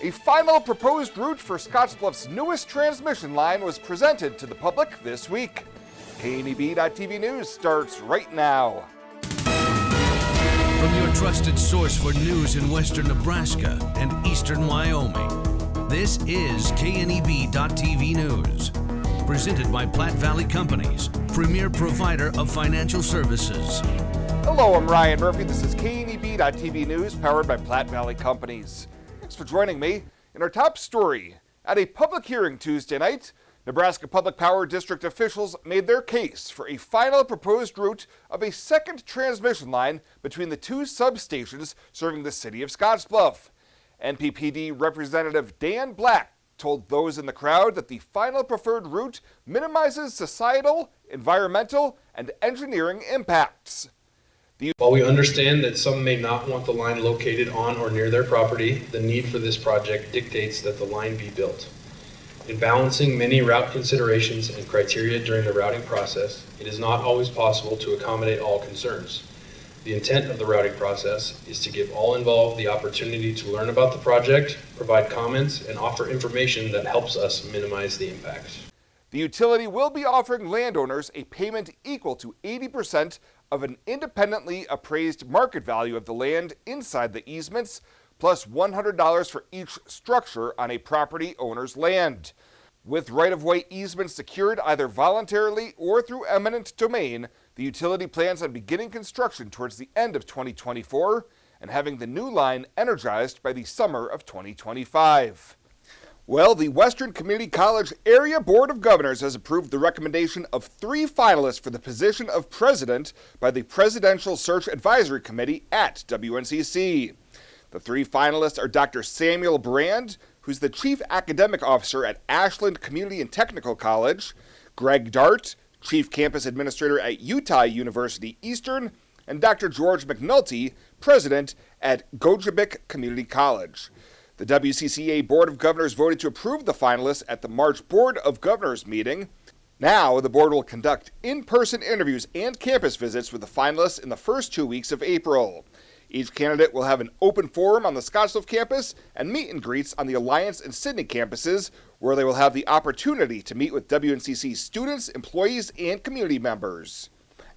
A final proposed route for Scottsbluff's newest transmission line was presented to the public this week. KNEB.TV News starts right now. From your trusted source for news in western Nebraska and eastern Wyoming, this is KNEB.TV News. Presented by Platte Valley Companies, premier provider of financial services. Hello, I'm Ryan Murphy. This is KNEB.TV News, powered by Platte Valley Companies. Thanks for joining me. In our top story, at a public hearing Tuesday night, Nebraska Public Power District officials made their case for a final proposed route of a second transmission line between the two substations serving the city of Scottsbluff. NPPD Representative Dan Black told those in the crowd that the final preferred route minimizes societal, environmental, and engineering impacts. While we understand that some may not want the line located on or near their property, the need for this project dictates that the line be built. In balancing many route considerations and criteria during the routing process, it is not always possible to accommodate all concerns. The intent of the routing process is to give all involved the opportunity to learn about the project, provide comments, and offer information that helps us minimize the impact. The utility will be offering landowners a payment equal to 80% of an independently appraised market value of the land inside the easements, plus $100 for each structure on a property owner's land. With right-of-way easements secured either voluntarily or through eminent domain, the utility plans on beginning construction towards the end of 2024 and having the new line energized by the summer of 2025. Well, the Western Community College Area Board of Governors has approved the recommendation of 3 finalists for the position of president by the Presidential Search Advisory Committee at WNCC. The 3 finalists are Dr. Samuel Brand, who's the Chief Academic Officer at Ashland Community and Technical College, Greg Dart, Chief Campus Administrator at Utah University Eastern, and Dr. George McNulty, President at Gogebic Community College. The WCCA Board of Governors voted to approve the finalists at the March Board of Governors meeting. Now, the board will conduct in-person interviews and campus visits with the finalists in the first 2 weeks of April. Each candidate will have an open forum on the Scottsbluff campus and meet and greets on the Alliance and Sidney campuses, where they will have the opportunity to meet with WNCC students, employees, and community members.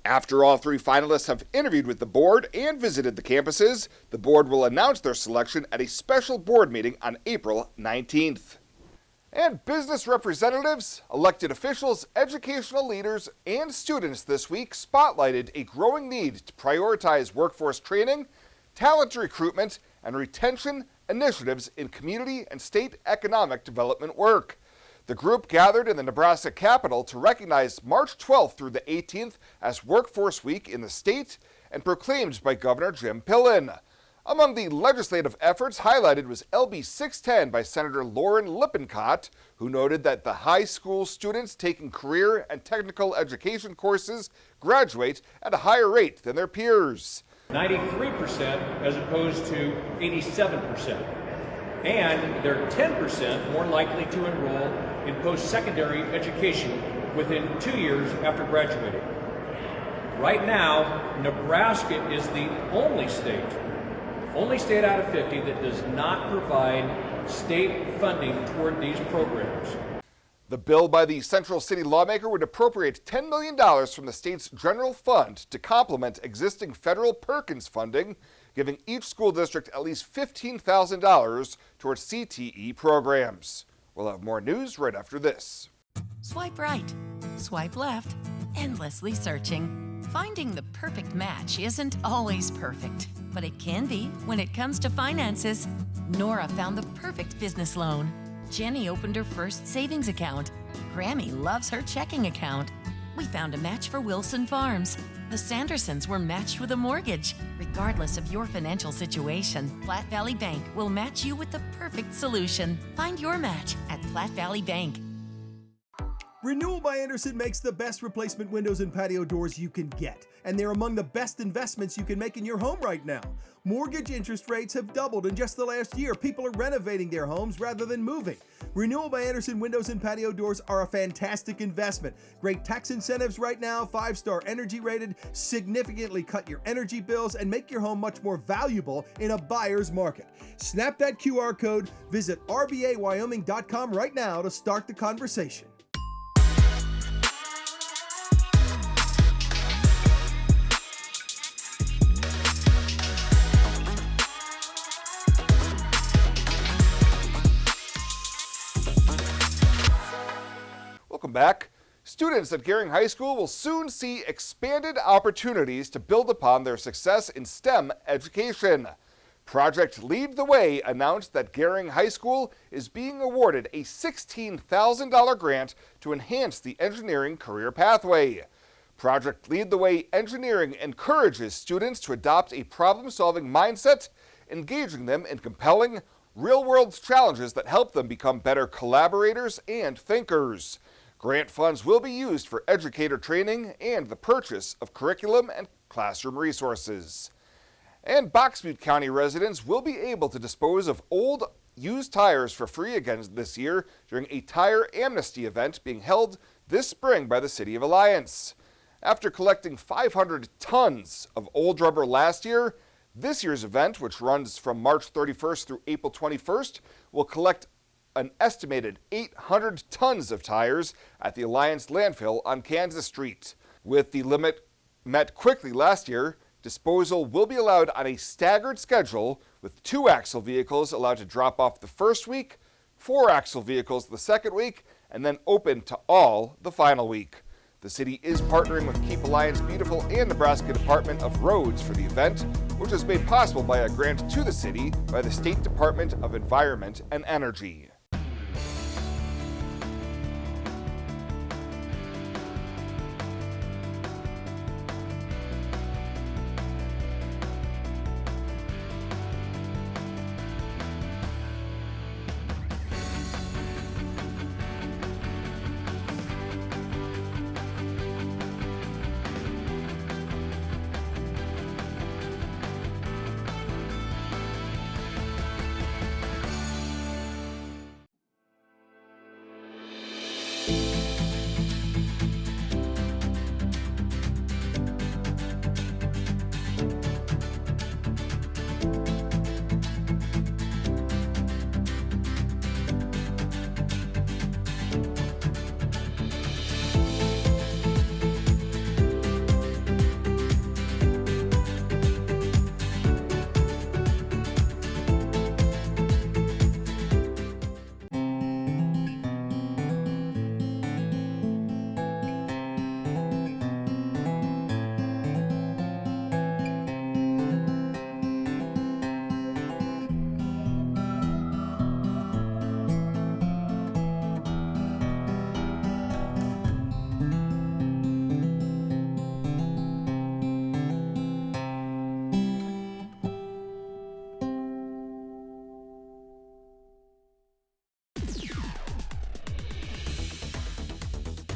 After all 3 finalists have interviewed with the board and visited the campuses, the board will announce their selection at a special board meeting on April 19th. And business representatives, elected officials, educational leaders, and students this week spotlighted a growing need to prioritize workforce training, talent recruitment, and retention initiatives in community and state economic development work. The group gathered in the Nebraska Capitol to recognize March 12th through the 18th as Workforce Week in the state and proclaimed by Governor Jim Pillen. Among the legislative efforts highlighted was LB 610 by Senator Lauren Lippincott, who noted that the high school students taking career and technical education courses graduate at a higher rate than their peers. 93% as opposed to 87%. And they're 10% more likely to enroll in post-secondary education within 2 years after graduating. Right now, Nebraska is the only state out of 50 that does not provide state funding toward these programs. The bill by the Central City lawmaker would appropriate $10 million from the state's general fund to complement existing federal Perkins funding, giving each school district at least $15,000 towards CTE programs. We'll have more news right after this. Swipe right, swipe left, endlessly searching. Finding the perfect match isn't always perfect, but it can be when it comes to finances. Nora found the perfect business loan. Jenny opened her first savings account. Grammy loves her checking account. We found a match for Wilson Farms. The Sandersons were matched with a mortgage. Regardless of your financial situation, Platte Valley Bank will match you with the perfect solution. Find your match at Platte Valley Bank. Renewal by Andersen makes the best replacement windows and patio doors you can get, and they're among the best investments you can make in your home right now. Mortgage interest rates have doubled in just the last year. People are renovating their homes rather than moving. Renewal by Andersen windows and patio doors are a fantastic investment. Great tax incentives right now, 5-star energy rated, significantly cut your energy bills, and make your home much more valuable in a buyer's market. Snap that QR code, visit rbawyoming.com right now to start the conversation. Welcome back. Students at Gering High School will soon see expanded opportunities to build upon their success in STEM education. Project Lead the Way announced that Gering High School is being awarded a $16,000 grant to enhance the engineering career pathway. Project Lead the Way Engineering encourages students to adopt a problem-solving mindset, engaging them in compelling, real-world challenges that help them become better collaborators and thinkers. Grant funds will be used for educator training and the purchase of curriculum and classroom resources. And Box Butte County residents will be able to dispose of old, used tires for free again this year during a tire amnesty event being held this spring by the City of Alliance. After collecting 500 tons of old rubber last year, this year's event, which runs from March 31st through April 21st, will collect an estimated 800 tons of tires at the Alliance landfill on Kansas Street. With the limit met quickly last year, disposal will be allowed on a staggered schedule, with 2-axle vehicles allowed to drop off the first week, 4-axle vehicles the second week, and then open to all the final week. The city is partnering with Keep Alliance Beautiful and Nebraska Department of Roads for the event, which was made possible by a grant to the city by the State Department of Environment and Energy.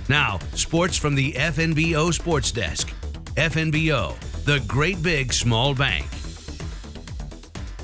Now, sports from the FNBO Sports Desk. FNBO, the great big small bank.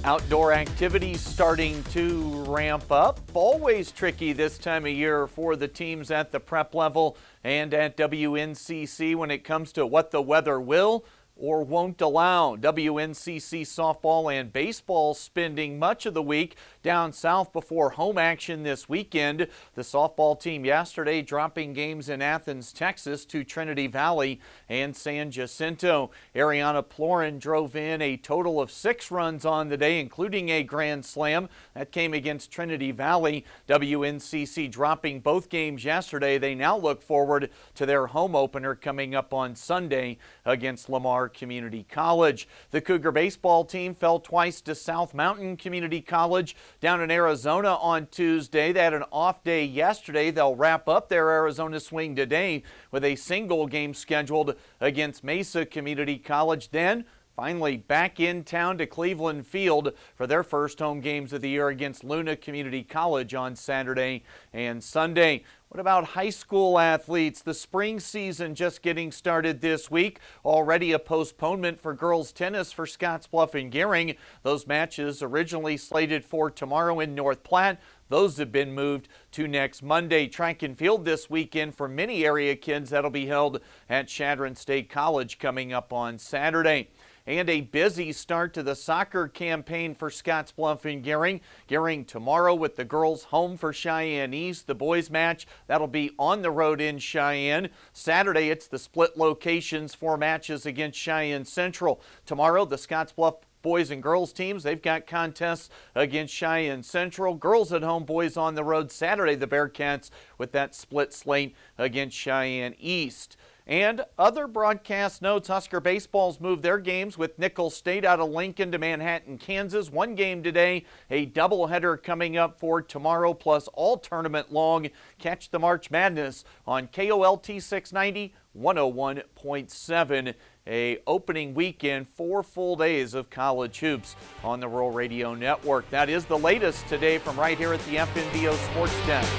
Outdoor activities starting to ramp up. Always tricky this time of year for the teams at the prep level and at WNCC when it comes to what the weather will or won't allow. WNCC softball and baseball spending much of the week down south before home action this weekend. The softball team yesterday dropping games in Athens, Texas to Trinity Valley and San Jacinto. Ariana Plorin drove in a total of 6 runs on the day, including a grand slam. That came against Trinity Valley. WNCC dropping both games yesterday. They now look forward to their home opener coming up on Sunday against Lamar Community College. The Cougar baseball team fell twice to South Mountain Community College down in Arizona on Tuesday. They had an off day yesterday. They'll wrap up their Arizona swing today with a single game scheduled against Mesa Community College. Then finally back in town to Cleveland Field for their first home games of the year against Luna Community College on Saturday and Sunday. What about high school athletes? The spring season just getting started this week. Already a postponement for girls tennis for Scottsbluff and Gering. Those matches originally slated for tomorrow in North Platte. Those have been moved to next Monday. Track and field this weekend for many area kids. That'll be held at Chadron State College coming up on Saturday. And a busy start to the soccer campaign for Scottsbluff and Gering. Gering tomorrow with the girls home for Cheyenne East. The boys match, that'll be on the road in Cheyenne. Saturday, it's the split locations for matches against Cheyenne Central. Tomorrow, the Scottsbluff boys and girls teams, they've got contests against Cheyenne Central. Girls at home, boys on the road. Saturday, the Bearcats with that split slate against Cheyenne East. And other broadcast notes, Husker Baseball's moved their games with Nicholls State out of Lincoln to Manhattan, Kansas. One game today, a doubleheader coming up for tomorrow, plus all tournament long. Catch the March Madness on KOLT 690, 101.7. A opening weekend, 4 full days of college hoops on the Rural Radio Network. That is the latest today from right here at the FNBO Sports Desk.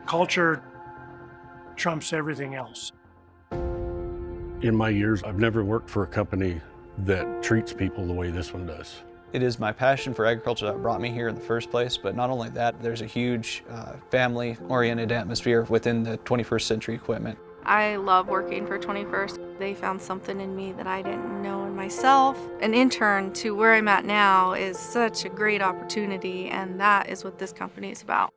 Culture trumps everything else. In my years, I've never worked for a company that treats people the way this one does. It is my passion for agriculture that brought me here in the first place, but not only that, there's a huge family-oriented atmosphere within the 21st Century Equipment. I love working for 21st. They found something in me that I didn't know in myself. An intern to where I'm at now is such a great opportunity, and that is what this company is about.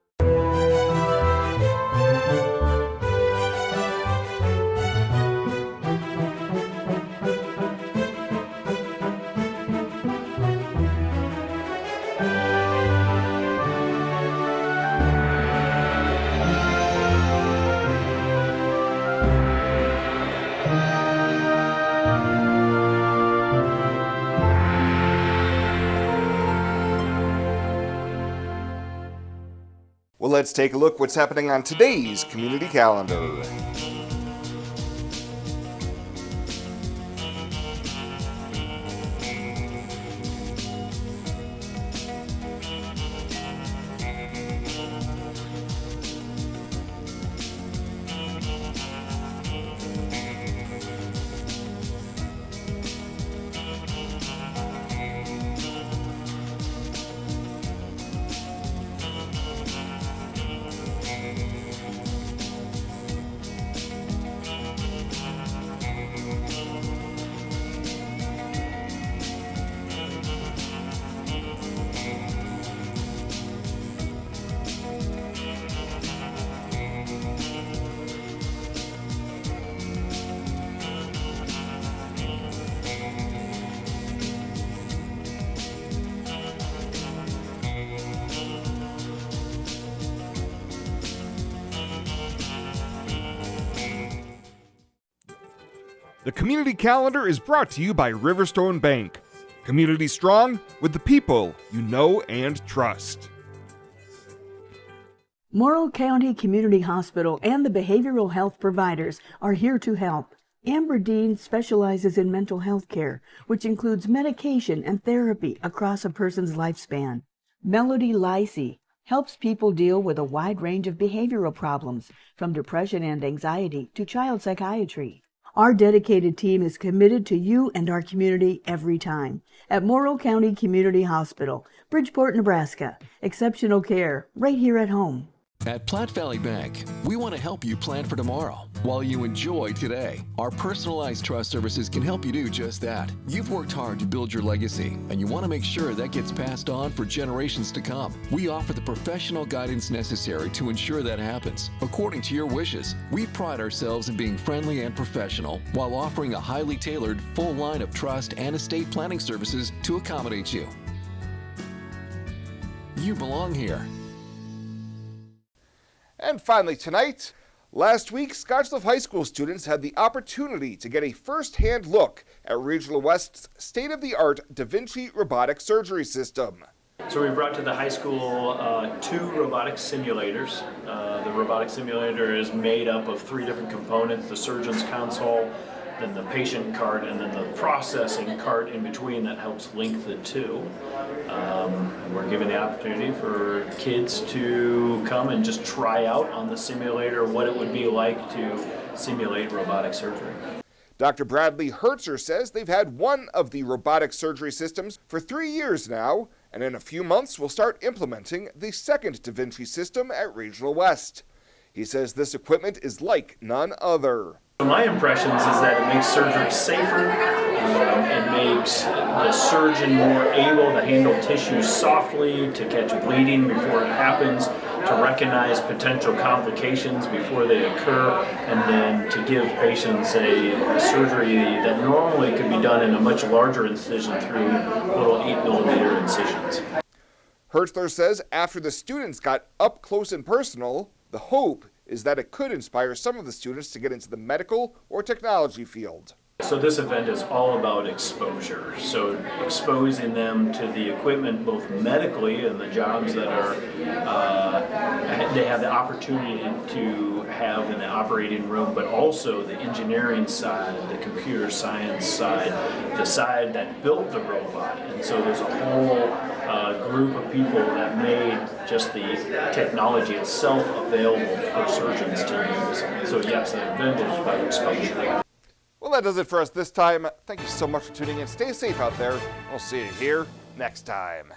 Well, let's take a look what's happening on today's community calendar. The community calendar is brought to you by Riverstone Bank. Community strong with the people you know and trust. Morrill County Community Hospital and the behavioral health providers are here to help. Amber Dean specializes in mental health care, which includes medication and therapy across a person's lifespan. Melody Lacey helps people deal with a wide range of behavioral problems, from depression and anxiety to child psychiatry. Our dedicated team is committed to you and our community every time. At Morrill County Community Hospital, Bridgeport, Nebraska. Exceptional care right here at home. At Platte Valley Bank, we want to help you plan for tomorrow while you enjoy today. Our personalized trust services can help you do just that. You've worked hard to build your legacy, and you want to make sure that gets passed on for generations to come. We offer the professional guidance necessary to ensure that happens, according to your wishes. We pride ourselves in being friendly and professional while offering a highly tailored, full line of trust and estate planning services to accommodate you. You belong here. And finally tonight, last week, Scottsbluff High School students had the opportunity to get a first-hand look at Regional West's state-of-the-art Da Vinci robotic surgery system. So we brought to the high school 2 robotic simulators. The robotic simulator is made up of 3 different components: the surgeon's console, then the patient cart, and then the processing cart in between that helps link the two. We're giving the opportunity for kids to come and just try out on the simulator what it would be like to simulate robotic surgery. Dr. Bradley Hertzer says they've had one of the robotic surgery systems for 3 years now, and in a few months will start implementing the second Da Vinci system at Regional West. He says this equipment is like none other. My impressions is that it makes surgery safer, it makes the surgeon more able to handle tissue softly, to catch bleeding before it happens, to recognize potential complications before they occur, and then to give patients a surgery that normally could be done in a much larger incision through little 8mm incisions. Hertzler says after the students got up close and personal, the hope is that it could inspire some of the students to get into the medical or technology field. So this event is all about exposure. So exposing them to the equipment both medically and the jobs that are they have the opportunity to have in the operating room, but also the engineering side, the computer science side, the side that built the robot. And so there's a whole group of people that made just the technology itself available for surgeons to use. So yes, the event is about exposure. Well, that does it for us this time. Thank you so much for tuning in. Stay safe out there. We'll see you here next time.